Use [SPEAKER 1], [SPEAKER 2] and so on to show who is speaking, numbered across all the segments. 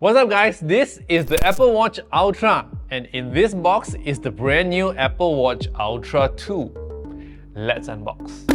[SPEAKER 1] What's up guys, this is the Apple Watch Ultra and in this box is the brand new Apple Watch Ultra 2. Let's unbox.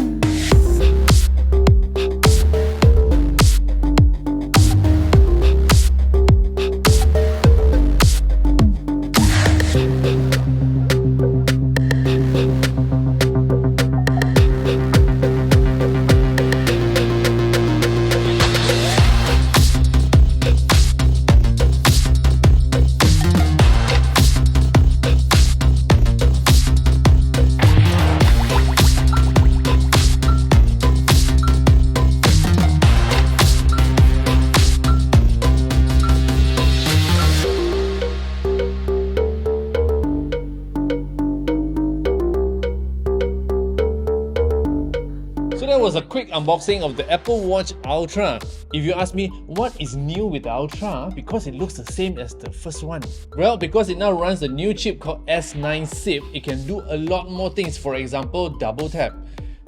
[SPEAKER 1] So that was a quick unboxing of the Apple Watch Ultra. If you ask me what is new with the Ultra, because it looks the same as the first one. Well, because it now runs a new chip called S9 SIP, it can do a lot more things. For example, double tap.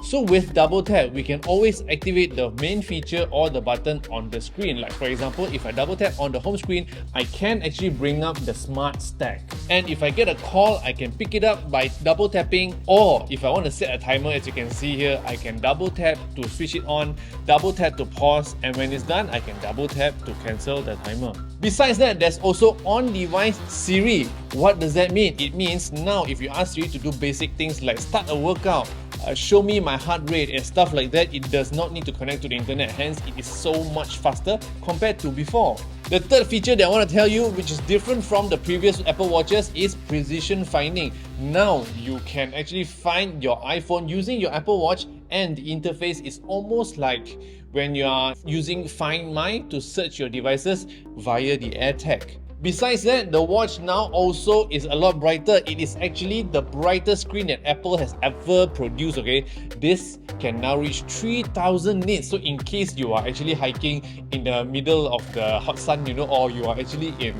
[SPEAKER 1] So with double tap, we can always activate the main feature or the button on the screen. Like for example, if I double tap on the home screen, I can actually bring up the smart stack. And if I get a call, I can pick it up by double tapping, or if I want to set a timer, as you can see here, I can double tap to switch it on, double tap to pause, and when it's done, I can double tap to cancel the timer. Besides that, there's also on-device Siri. What does that mean? It means now if you ask Siri to do basic things like start a workout, show me my heart rate and stuff like that, it does not need to connect to the internet, hence it is so much faster compared to before. The third feature that I want to tell you, which is different from the previous Apple Watches, is precision finding. Now you can actually find your iPhone using your Apple Watch, and the interface is almost like when you are using Find My to search your devices via the AirTag. Besides that, the watch now also is a lot brighter. It is actually the brightest screen that Apple has ever produced, okay? This can now reach 3000 nits. So in case you are actually hiking in the middle of the hot sun, or you are actually in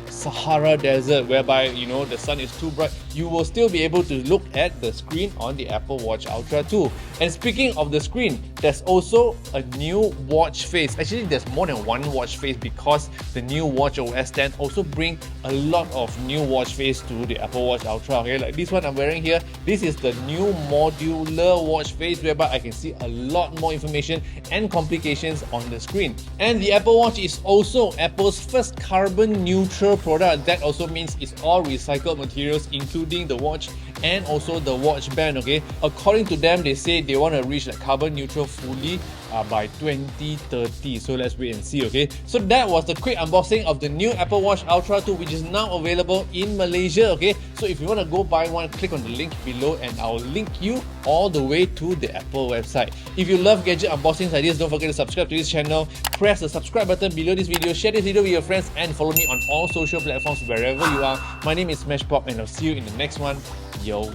[SPEAKER 1] Sahara Desert whereby, the sun is too bright, you will still be able to look at the screen on the Apple Watch Ultra 2. And speaking of the screen, there's also a new watch face. Actually, there's more than one watch face because the new Watch OS 10 also brings a lot of new watch face to the Apple Watch Ultra. Okay, like this one I'm wearing here, this is the new modular watch face whereby I can see a lot more information and complications on the screen. And the Apple Watch is also Apple's first carbon neutral product. That also means it's all recycled materials, including the watch and also the watch band. Okay, according to them, they say they want to reach like carbon neutral fully by 2030. So let's wait and see. Okay, so that was the quick unboxing of the new Apple Watch Ultra 2, which is now available in Malaysia. Okay, so if you want to go buy one, click on the link below and I'll link you all the way to the Apple website. If you love gadget unboxings like this, don't forget to subscribe to this channel, press the subscribe button below this video, share this video with your friends, and follow me on all social platforms wherever you are. My name is Smashpop and I'll see you in the next one. Yo.